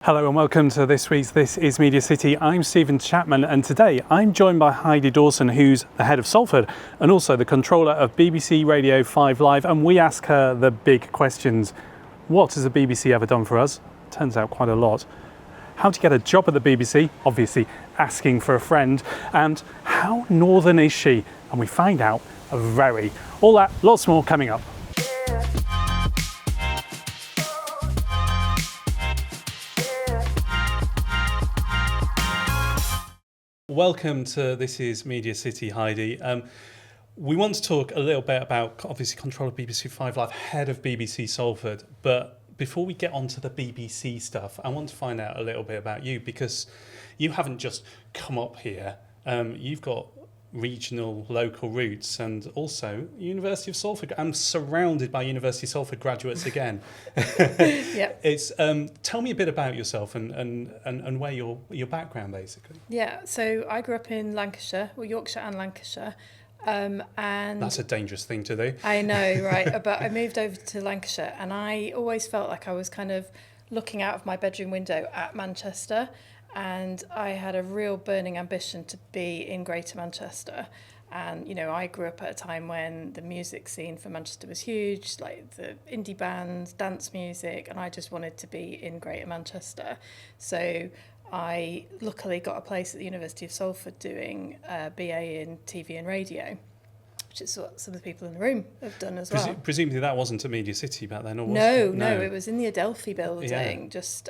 Hello and welcome to this week's This is MediaCity. I'm Stephen Chapman and today I'm joined by Heidi Dawson, who's the head of Salford and also the controller of BBC Radio 5 Live, and we ask her the big questions. What has the BBC ever done for us? Turns out quite a lot. How to get a job at the BBC, obviously asking for a friend, and how northern is she? And we find out very. All that, lots more coming up. Welcome to This is MediaCity, Heidi. We want to talk a little bit about, obviously, controller of BBC 5 Live, head of BBC Salford. But before we get onto the BBC stuff, I want to find out a little bit about you, because you haven't just come up here. You've got regional, local roots, and also University of Salford. I'm surrounded by University of Salford graduates again. Yeah. It's tell me a bit about yourself and where your background basically. Yeah, so I grew up in Lancashire, well, Yorkshire and Lancashire. And that's a dangerous thing to do. I know, right? But I moved over to Lancashire, and I always felt like I was kind of looking out of my bedroom window at Manchester. And I had a real burning ambition to be in Greater Manchester. And, you know, I grew up at a time when the music scene for Manchester was huge, like the indie bands, dance music, and I just wanted to be in Greater Manchester. So I luckily got a place at the University of Salford doing a BA in TV and radio, which is what some of the people in the room have done as well. Presumably that wasn't at MediaCity back then, or was it? No, it was in the Adelphi building, just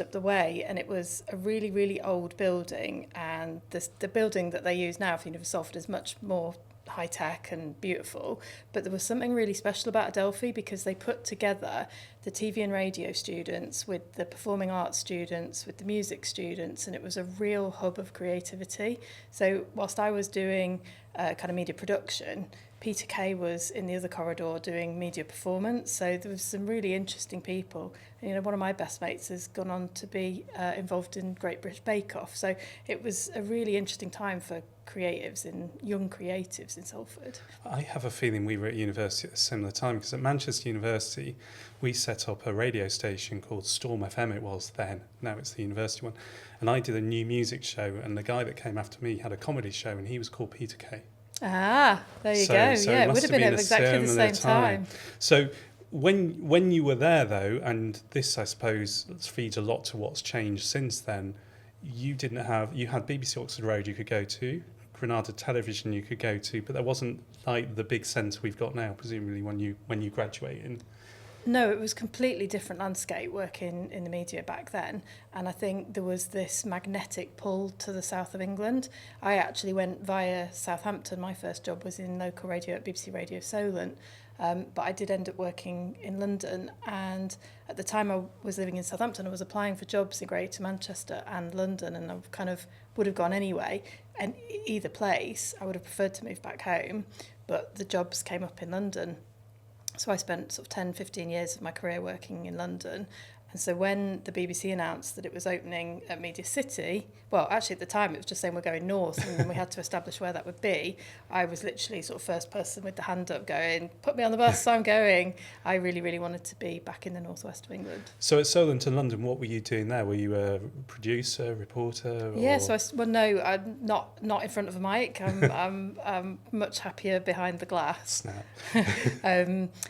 up the way, and it was a really, really old building, and the building that they use now for University of Salford is much more high-tech and beautiful, but there was something really special about Adelphi because they put together the TV and radio students with the performing arts students, with the music students, and it was a real hub of creativity. So whilst I was doing kind of media production, Peter Kay was in the other corridor doing media performance, so there was some really interesting people. And, you know, one of my best mates has gone on to be involved in Great British Bake Off, so it was a really interesting time for young creatives in Salford. I have a feeling we were at university at a similar time, because at Manchester University we set up a radio station called Storm FM, it was then, now it's the university one, and I did a new music show, and the guy that came after me had a comedy show, and he was called Peter Kay. Ah, there you go. So yeah, it would have been at exactly the same time. So when you were there, though, and this, I suppose, feeds a lot to what's changed since then, you had BBC Oxford Road you could go to, Granada Television you could go to, but there wasn't like the big centre we've got now, presumably, when you graduated. No, it was a completely different landscape working in the media back then, and I think there was this magnetic pull to the south of England. I actually went via Southampton. My first job was in local radio at BBC Radio Solent, but I did end up working in London, and at the time I was living in Southampton, I was applying for jobs in Greater Manchester and London, and I kind of would have gone anyway, and either place I would have preferred to move back home, but the jobs came up in London. So I spent sort of 10, 15 years of my career working in London. And so when the BBC announced that it was opening at MediaCity, well, actually at the time it was just saying we're going north, and then we had to establish where that would be. I was literally sort of first person with the hand up going, put me on the bus, I'm going. I really, really wanted to be back in the northwest of England. So at Solent and London, what were you doing there? Were you a producer, reporter? Or? Yeah, no, I'm not in front of a mic. I'm much happier behind the glass. Snap.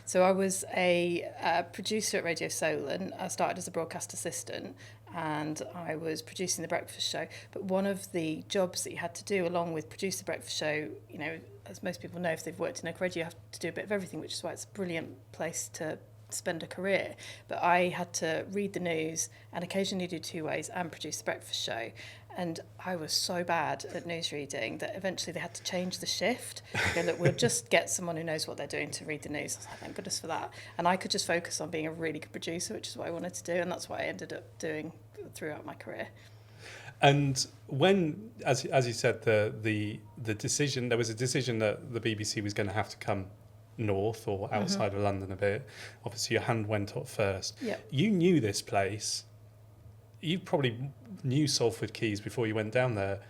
So I was a producer at Radio Solent. I started as a broadcast assistant, and I was producing the breakfast show. But one of the jobs that you had to do along with produce the breakfast show, you know, as most people know, if they've worked in local radio, you have to do a bit of everything, which is why it's a brilliant place to spend a career. But I had to read the news and occasionally do two ways and produce the breakfast show. And I was so bad at news reading that eventually they had to change the shift. They go, look, we'll just get someone who knows what they're doing to read the news. I was like, thank goodness for that. And I could just focus on being a really good producer, which is what I wanted to do. And that's what I ended up doing throughout my career. And when, as you said, the decision, there was a decision that the BBC was going to have to come north or outside of London a bit. Obviously, your hand went up first. Yep. You knew this place. You probably knew Salford Quays before you went down there.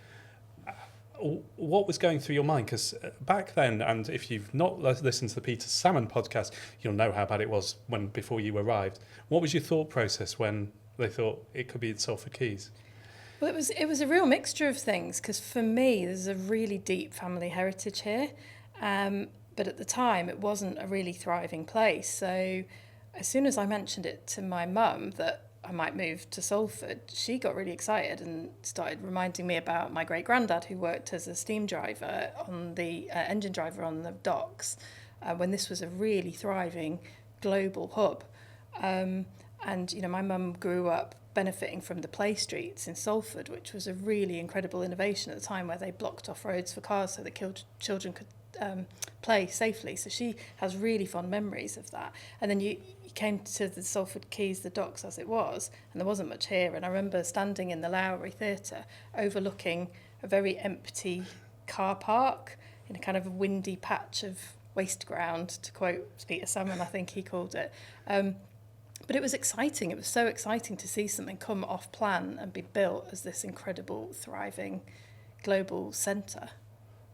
What was going through your mind? Because back then, and if you've not listened to the Peter Salmon podcast, you'll know how bad it was before you arrived. What was your thought process when they thought it could be in Salford Quays? Well, it was a real mixture of things, because for me, there's a really deep family heritage here. But at the time, it wasn't a really thriving place. So as soon as I mentioned it to my mum that I might move to Salford, she got really excited and started reminding me about my great-granddad, who worked as a steam driver on the engine driver on the docks when this was a really thriving global hub. And, you know, my mum grew up benefiting from the play streets in Salford, which was a really incredible innovation at the time, where they blocked off roads for cars so that children could play safely. So she has really fond memories of that. And then you came to the Salford Quays, the docks as it was, and there wasn't much here. And I remember standing in the Lowry Theatre overlooking a very empty car park in a kind of a windy patch of waste ground, to quote Peter Salmon, I think he called it. But it was exciting. It was so exciting to see something come off plan and be built as this incredible, thriving global centre.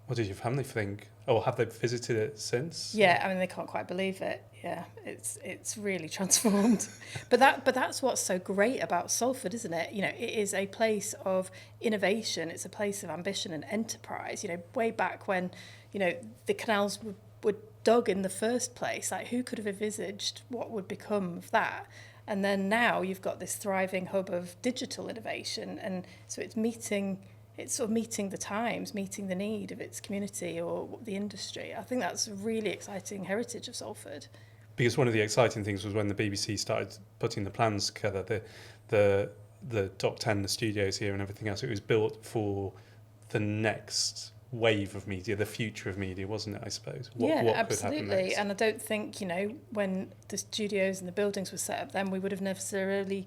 What did your family think? Or have they visited it since? Yeah, I mean, they can't quite believe it. Yeah, it's really transformed. But that's what's so great about Salford, isn't it? You know, it is a place of innovation. It's a place of ambition and enterprise. You know, way back when, you know, the canals were dug in the first place, like who could have envisaged what would become of that? And then now you've got this thriving hub of digital innovation, and so it's sort of meeting the times, meeting the need of its community or the industry. I think that's a really exciting heritage of Salford. Because one of the exciting things was when the BBC started putting the plans together, the Dock 10, the studios here and everything else, it was built for the next wave of media, the future of media, wasn't it, I suppose? What Absolutely. could happen next? And I don't think, you know, when the studios and the buildings were set up then, we would have necessarily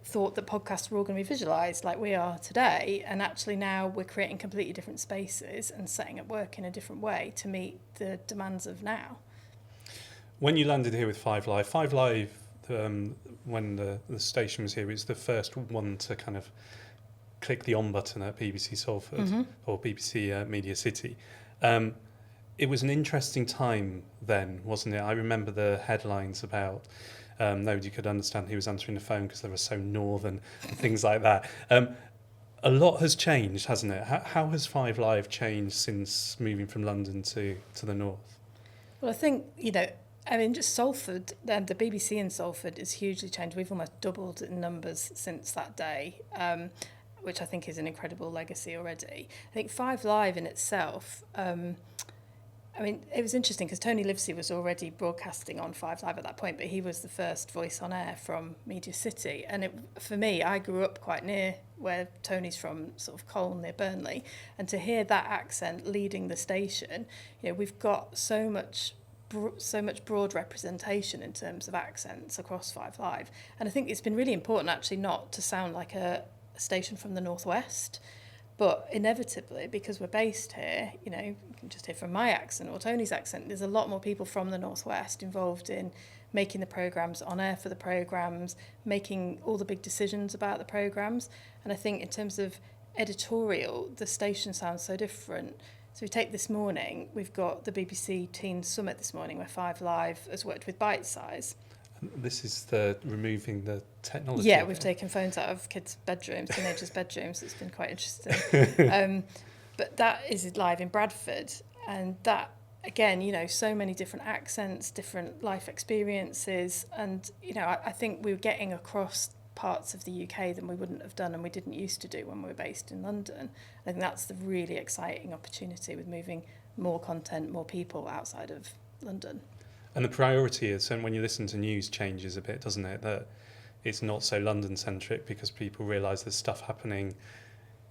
thought that podcasts were all going to be visualised like we are today. And actually now we're creating completely different spaces and setting up work in a different way to meet the demands of now. When you landed here with Five Live, when the station was here, it was the first one to kind of click the on button at BBC Salford or BBC MediaCity. It was an interesting time then, wasn't it? I remember the headlines about nobody could understand who was answering the phone because they were so northern and things like that. A lot has changed, hasn't it? How has Five Live changed since moving from London to the north? Well, I think, you know, I mean, just Salford, the BBC in Salford is hugely changed. We've almost doubled in numbers since that day, which I think is an incredible legacy already. I think Five Live in itself, I mean, it was interesting because Tony Livesey was already broadcasting on Five Live at that point, but he was the first voice on air from MediaCity. And for me, I grew up quite near where Tony's from, sort of Colne near Burnley. And to hear that accent leading the station, you know, we've got so much broad representation in terms of accents across Five Live. And I think it's been really important actually not to sound like a station from the northwest, but inevitably, because we're based here, you know, you can just hear from my accent or Tony's accent, there's a lot more people from the northwest involved in making the programmes, on air for the programmes, making all the big decisions about the programmes. And I think in terms of editorial, the station sounds so different. So we take this morning, we've got the BBC Teen Summit this morning where Five Live has worked with Bite Size. This is the removing the technology. Yeah, we've taken phones out of kids' bedrooms, teenagers' bedrooms. It's been quite interesting. But that is live in Bradford. And that, again, you know, so many different accents, different life experiences. And, you know, I think we were getting across parts of the UK than we wouldn't have done and we didn't used to do when we were based in London. I think that's the really exciting opportunity with moving more content, more people outside of London. And the priority is, and when you listen to news, changes a bit, doesn't it? That it's not so London-centric because people realise there's stuff happening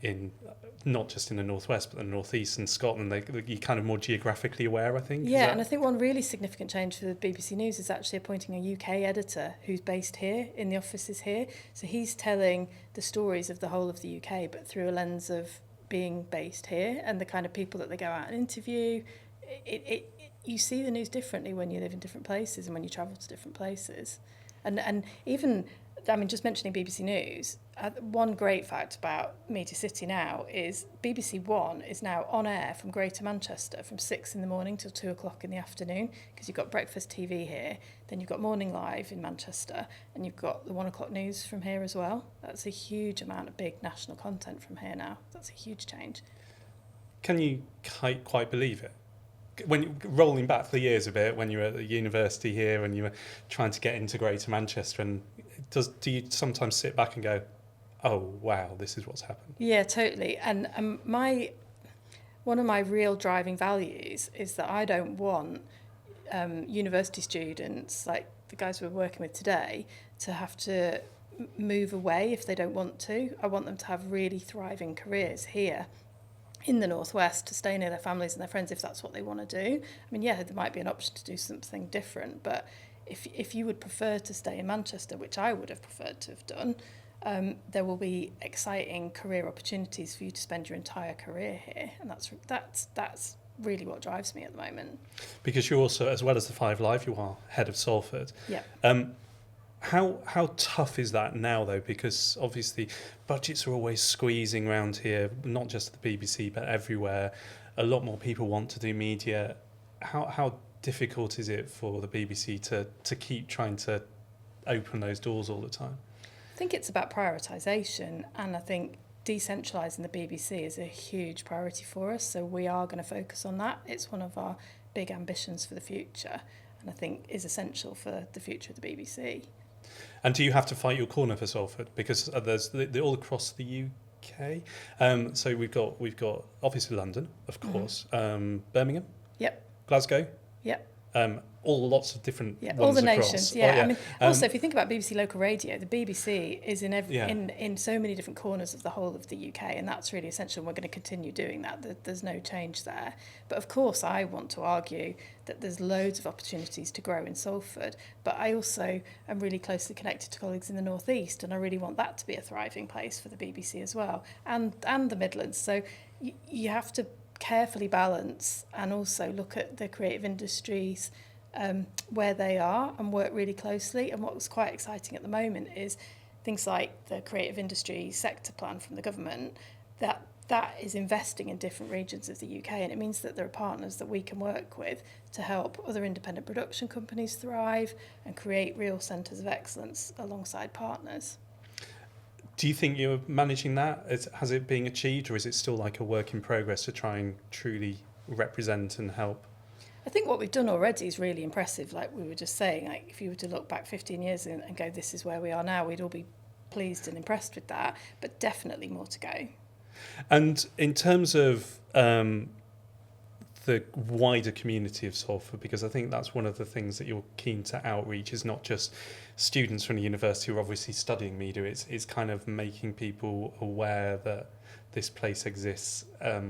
in not just in the northwest but the northeast and Scotland. You're kind of more geographically aware, I think. Yeah, and I think one really significant change for the BBC News is actually appointing a UK editor who's based here, in the offices here. So he's telling the stories of the whole of the UK, but through a lens of being based here and the kind of people that they go out and interview. You see the news differently when you live in different places and when you travel to different places. And even I mean, just mentioning BBC News, one great fact about MediaCity now is BBC One is now on air from Greater Manchester from 6 in the morning till 2 o'clock in the afternoon, because you've got breakfast TV here, then you've got Morning Live in Manchester, and you've got the 1 o'clock news from here as well. That's a huge amount of big national content from here now. That's a huge change. Can you quite believe it? When rolling back the years a bit, when you were at the university here and you were trying to get into Greater Manchester, and do you sometimes sit back and go, oh wow, this is what's happened? Yeah, totally. And one of my real driving values is that I don't want university students, like the guys we're working with today, to have to move away if they don't want to. I want them to have really thriving careers here in the Northwest, to stay near their families and their friends if that's what they want to do. I mean, yeah, there might be an option to do something different, but if you would prefer to stay in Manchester, which I would have preferred to have done, there will be exciting career opportunities for you to spend your entire career here, and that's really what drives me at the moment. Because you're also, as well as the Five Live, you are head of Salford. Yeah. How tough is that now, though? Because obviously budgets are always squeezing around here, not just at the BBC, but everywhere. A lot more people want to do media. How difficult is it for the BBC to keep trying to open those doors all the time? I think it's about prioritisation, and I think decentralising the BBC is a huge priority for us, so we are going to focus on that. It's one of our big ambitions for the future, and I think is essential for the future of the BBC. And do you have to fight your corner for Salford? Because there's all across the UK. So we've got obviously London, of course, Birmingham, Yep. Glasgow, Yep. all lots of different ones all the across. nations. Yeah. Oh, yeah. I mean, also if you think about BBC local radio, the BBC is in so many different corners of the whole of the UK, and that's really essential. We're going to continue doing that. There's no change there. But of course, I want to argue that there's loads of opportunities to grow in Salford. But I also am really closely connected to colleagues in the North East, and I really want that to be a thriving place for the BBC as well, and the Midlands. So you have to carefully balance and also look at the creative industries where they are and work really closely. And what was quite exciting at the moment is things like the creative industry sector plan from the government that is investing in different regions of the UK, and it means that there are partners that we can work with to help other independent production companies thrive and create real centres of excellence alongside partners. Do you think you're managing that? Has it been achieved, or is it still like a work in progress to try and truly represent and help? I think what we've done already is really impressive. Like we were just saying, like if you were to look back 15 years and go, this is where we are now, we'd all be pleased and impressed with that, but definitely more to go. And in terms of the wider community of Salford, because I think that's one of the things that you're keen to outreach, is not just students from the university who are obviously studying media, it's kind of making people aware that this place exists,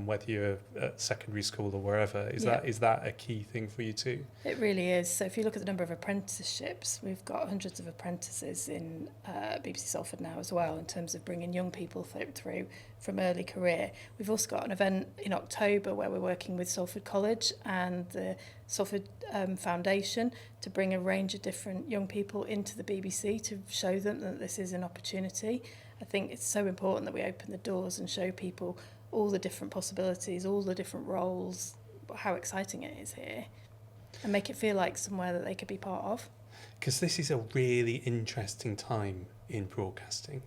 whether you're at secondary school or wherever. Is that a key thing for you too? It really is. So if you look at the number of apprenticeships, we've got hundreds of apprentices in BBC Salford now as well, in terms of bringing young people through from early career. We've also got an event in October where we're working with Salford College and the Salford Foundation to bring a range of different young people into the BBC to show them that this is an opportunity. I think it's so important that we open the doors and show people all the different possibilities, all the different roles, how exciting it is here, and make it feel like somewhere that they could be part of. Because this is a really interesting time in broadcasting,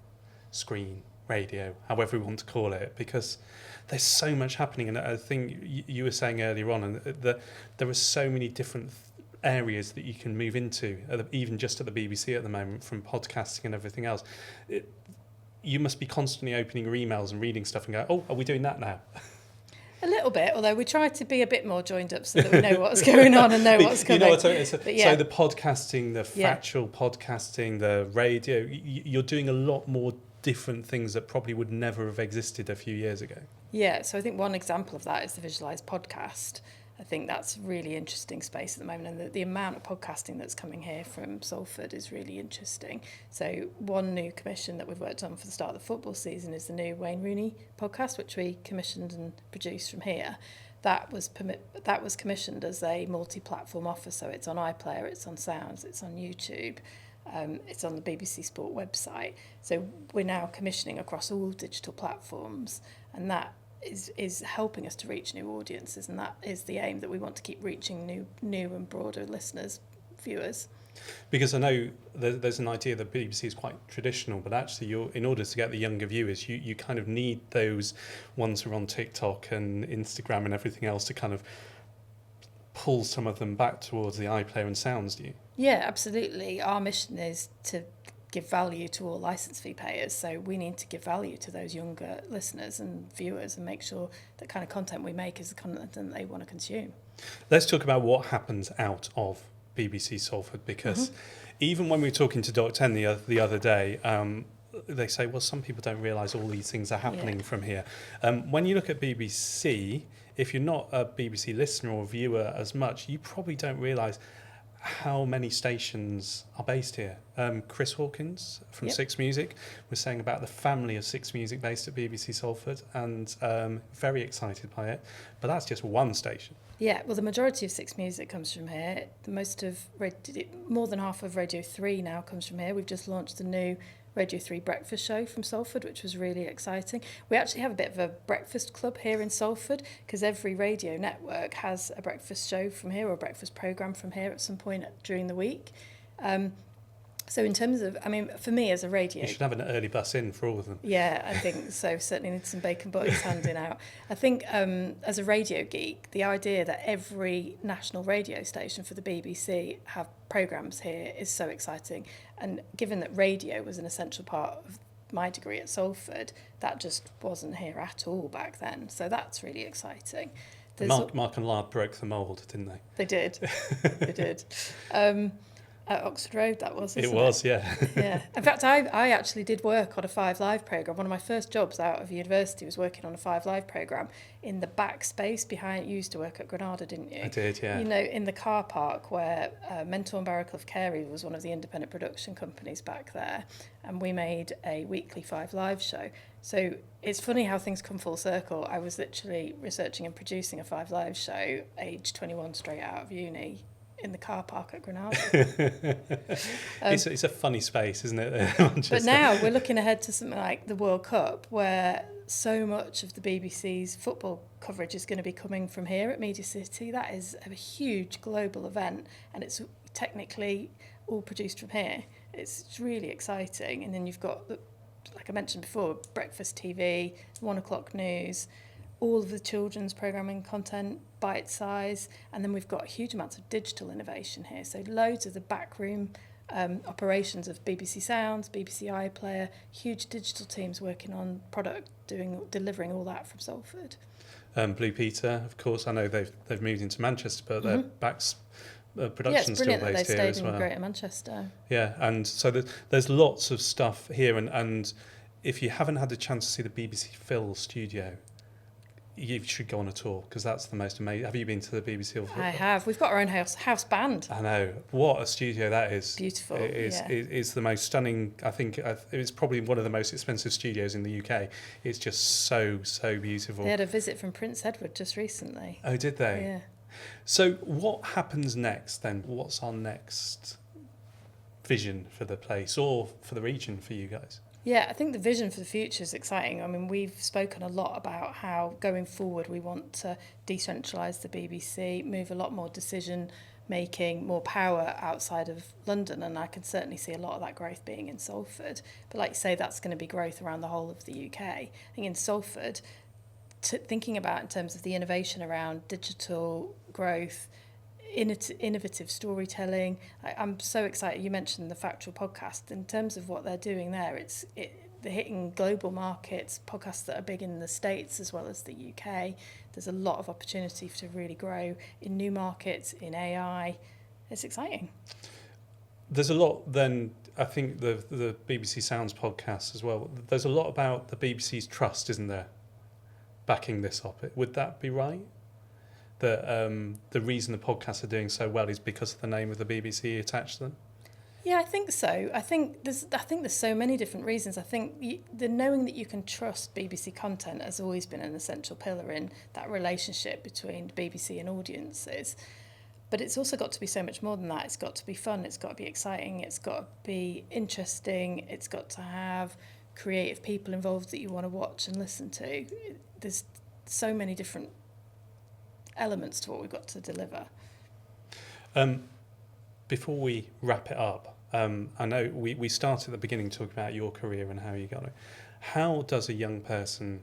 screen, radio, however we want to call it, because there's so much happening. And I think you were saying earlier on that there are so many different areas that you can move into, even just at the BBC at the moment, from podcasting and everything else. You must be constantly opening your emails and reading stuff and go, oh, are we doing that now? A little bit, although we try to be a bit more joined up so that we know what's going on and know what's coming. You know what I mean? So the podcasting, the factual podcasting, the radio, you're doing a lot more different things that probably would never have existed a few years ago. Yeah, so I think one example of that is the Visualised podcast. I think that's a really interesting space at the moment, and the amount of podcasting that's coming here from Salford is really interesting. So one new commission that we've worked on for the start of the football season is the new Wayne Rooney podcast, which we commissioned and produced from here. That was commissioned as a multi-platform offer, so it's on iPlayer, it's on Sounds, it's on YouTube. It's on the BBC Sport website. So we're now commissioning across all digital platforms, and that is helping us to reach new audiences, and that is the aim, that we want to keep reaching new and broader listeners, viewers. Because I know there's an idea that BBC is quite traditional, but actually in order to get the younger viewers, you kind of need those ones who are on TikTok and Instagram and everything else to kind of pull some of them back towards the iPlayer and sounds, do you? Yeah, absolutely. Our mission is to give value to all licence fee payers, so we need to give value to those younger listeners and viewers and make sure the kind of content we make is the content that they want to consume. Let's talk about what happens out of BBC Salford, because even when we were talking to Doc 10 the other day, they say, well, some people don't realise all these things are happening from here. When you look at BBC, if you're not a BBC listener or viewer as much, you probably don't realise how many stations are based here. Chris Hawkins from Six Music was saying about the family of Six Music based at BBC Salford, and very excited by it. But that's just one station. Yeah, well, the majority of Six Music comes from here. More than half of Radio 3 now comes from here. We've just launched the new Radio 3 breakfast show from Salford, which was really exciting. We actually have a bit of a breakfast club here in Salford, because every radio network has a breakfast show from here or a breakfast programme from here at some point during the week. So in terms of, I mean, for me as a radio... You should have an early bus in for all of them. Yeah, I think so. Certainly need some bacon butties handing out. I think as a radio geek, the idea that every national radio station for the BBC have programmes here is so exciting. And given that radio was an essential part of my degree at Salford, that just wasn't here at all back then. So that's really exciting. Mark and Lard broke the mould, didn't they? They did. They did. At Oxford Road, that was, isn't it? It was, yeah. Yeah. In fact, I actually did work on a 5 Live programme. One of my first jobs out of university was working on a 5 Live programme in the back space behind... You used to work at Granada, didn't you? I did, yeah. You know, in the car park where Mentor and Barraclough Carey was one of the independent production companies back there, and we made a weekly 5 Live show. So it's funny how things come full circle. I was literally researching and producing a 5 Live show, age 21, straight out of uni, in the car park at Granada. It's a funny space, isn't it? But now we're looking ahead to something like the World Cup, where so much of the BBC's football coverage is going to be coming from here at MediaCity. That is a huge global event, and it's technically all produced from here. It's really exciting. And then you've got, like I mentioned before, breakfast TV, 1 o'clock news, all of the children's programming content, bite size, and then we've got huge amounts of digital innovation here. So loads of the backroom operations of BBC Sounds, BBC iPlayer, huge digital teams working on product, delivering all that from Salford. Blue Peter, of course, I know they've moved into Manchester, but their production's still based here as well. Yeah, it's brilliant that they've stayed in Greater Manchester. Yeah, and so there's lots of stuff here, and if you haven't had the chance to see the BBC Phil studio, you should go on a tour, because that's the most amazing. Have you been to the BBC? I have. We've got our own house band. I know. What a studio that is. Beautiful. It is. Yeah. It's the most stunning. I think it's probably one of the most expensive studios in the UK. It's just so beautiful. They had a visit from Prince Edward just recently. Oh, did they? Yeah. So what happens next then? What's our next vision for the place or for the region for you guys? Yeah, I think the vision for the future is exciting. I mean, we've spoken a lot about how going forward we want to decentralise the BBC, move a lot more decision making, more power outside of London, and I can certainly see a lot of that growth being in Salford. But like you say, that's going to be growth around the whole of the UK. I think in Salford, thinking about in terms of the innovation around digital growth, innovative storytelling. I'm so excited. You mentioned the Factual podcast. In terms of what they're doing there, they're hitting global markets, podcasts that are big in the States as well as the UK. There's a lot of opportunity to really grow in new markets, in AI. It's exciting. There's a lot then, I think the BBC Sounds podcast as well, there's a lot about the BBC's trust, isn't there, backing this up? Would that be right? That the reason the podcasts are doing so well is because of the name of the BBC attached to them? Yeah, I think so. I think there's so many different reasons. I think the knowing that you can trust BBC content has always been an essential pillar in that relationship between BBC and audiences. But it's also got to be so much more than that. It's got to be fun, it's got to be exciting, it's got to be interesting, it's got to have creative people involved that you want to watch and listen to. There's so many different elements to what we've got to deliver. Before we wrap it up, I know we started at the beginning talking about your career and how you got it. How does a young person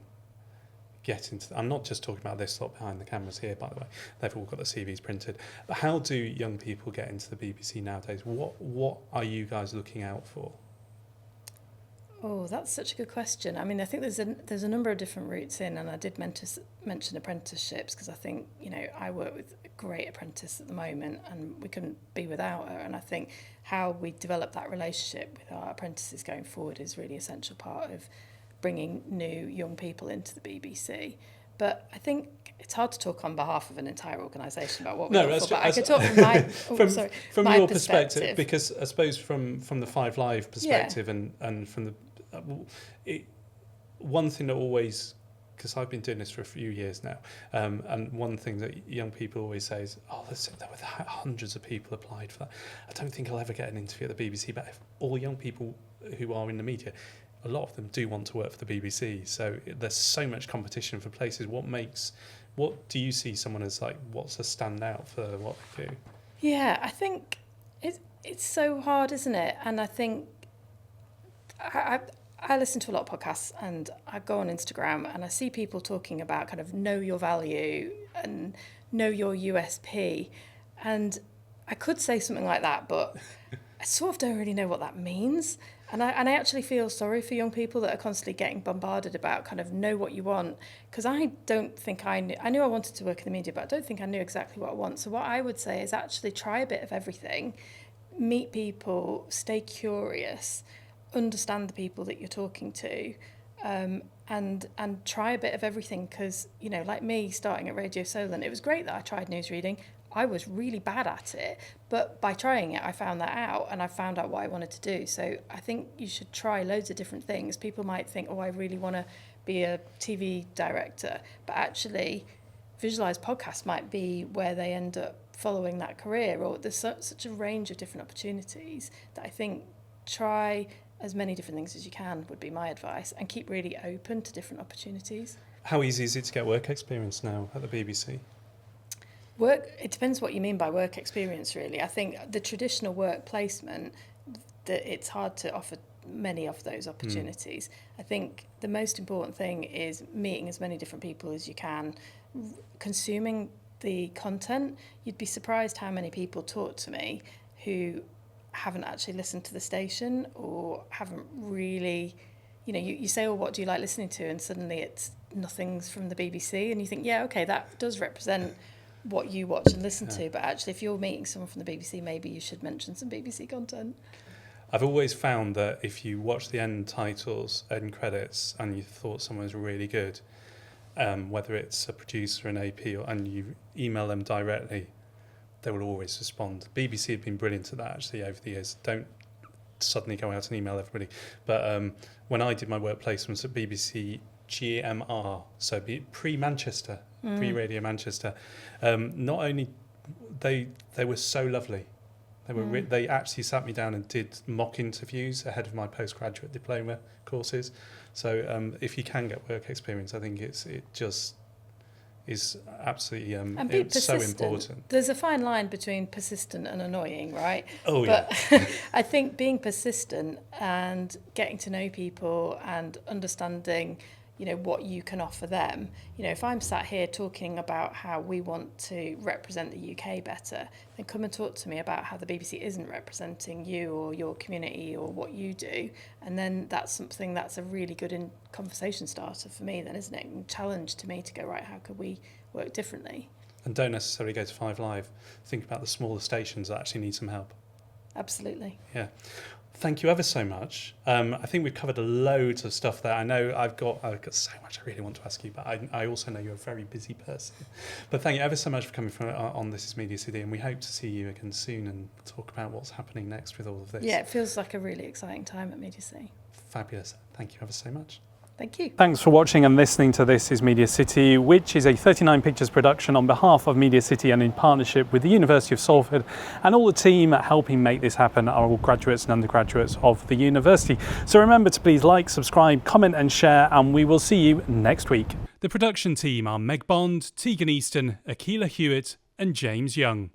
get into... I'm not just talking about this lot behind the cameras here, by the way. They've all got the CVs printed. But how do young people get into the BBC nowadays? What are you guys looking out for? Oh, that's such a good question. I mean, I think there's a number of different routes in, and I did mention apprenticeships because I think, you know, I work with a great apprentice at the moment and we couldn't be without her. And I think how we develop that relationship with our apprentices going forward is really essential part of bringing new young people into the BBC. But I think it's hard to talk on behalf of an entire organisation about what we offer, but I could talk from my from my your perspective, because I suppose from the Five Live perspective, Yeah. and from the one thing that always, because I've been doing this for a few years now, and one thing that young people always say is, oh, there were hundreds of people applied for that. I don't think I'll ever get an interview at the BBC, but if all young people who are in the media, a lot of them do want to work for the BBC, so there's so much competition for places. What do you see someone as, like, what's a standout for what they do? Yeah, I think it's so hard, isn't it? And I think I listen to a lot of podcasts and I go on Instagram and I see people talking about kind of know your value and know your USP. And I could say something like that, but I sort of don't really know what that means. And I actually feel sorry for young people that are constantly getting bombarded about kind of know what you want. Because I don't think I knew I wanted to work in the media, but I don't think I knew exactly what I want. So what I would say is actually try a bit of everything, meet people, stay curious, understand the people that you're talking to, and try a bit of everything. Because, you know, like me starting at Radio Solent, it was great that I tried newsreading. I was really bad at it, but by trying it, I found that out and I found out what I wanted to do. So I think you should try loads of different things. People might think, oh, I really want to be a TV director, but actually visualised podcasts might be where they end up following that career, or there's such a range of different opportunities that I think try as many different things as you can would be my advice, and keep really open to different opportunities. How easy is it to get work experience now at the BBC? It depends what you mean by work experience, really. I think the traditional work placement, that it's hard to offer many of those opportunities. I think the most important thing is meeting as many different people as you can, consuming the content. You'd be surprised how many people talk to me who haven't actually listened to the station or haven't really, you know, you say, oh, what do you like listening to? And suddenly it's nothing's from the BBC. And you think, yeah, okay, that does represent what you watch and listen to. But actually, if you're meeting someone from the BBC, maybe you should mention some BBC content. I've always found that if you watch the end titles, end credits, and you thought someone was really good, whether it's a producer, an AP, and you email them directly, they will always respond. BBC have been brilliant at that, actually, over the years. Don't suddenly go out and email everybody. But when I did my work placements at BBC GMR, so pre-Manchester, pre-Radio Manchester, not only they were so lovely. They actually sat me down and did mock interviews ahead of my postgraduate diploma courses. So if you can get work experience, I think it just is absolutely and be it's so persistent. important. There's a fine line between persistent and annoying, right? Oh, but yeah. I think being persistent and getting to know people and understanding, you know, what you can offer them. You know, if I'm sat here talking about how we want to represent the UK better, then come and talk to me about how the BBC isn't representing you or your community or what you do. And then that's something that's a really good conversation starter for me then, isn't it? And challenge to me to go, right, how could we work differently? And don't necessarily go to 5 Live. Think about the smaller stations that actually need some help. Absolutely. Yeah. Thank you ever so much. I think we've covered a load of stuff there. I know I've got so much I really want to ask you, but I also know you're a very busy person. But thank you ever so much for coming on This Is MediaCity, and we hope to see you again soon and talk about what's happening next with all of this. Yeah, it feels like a really exciting time at MediaCity. Fabulous. Thank you ever so much. Thank you. Thanks for watching and listening to This is Media City, which is a 39 Pictures production on behalf of Media City and in partnership with the University of Salford. And all the team helping make this happen are all graduates and undergraduates of the university. So remember to please like, subscribe, comment and share, and we will see you next week. The production team are Meg Bond, Tegan Easton, Akila Hewitt and James Young.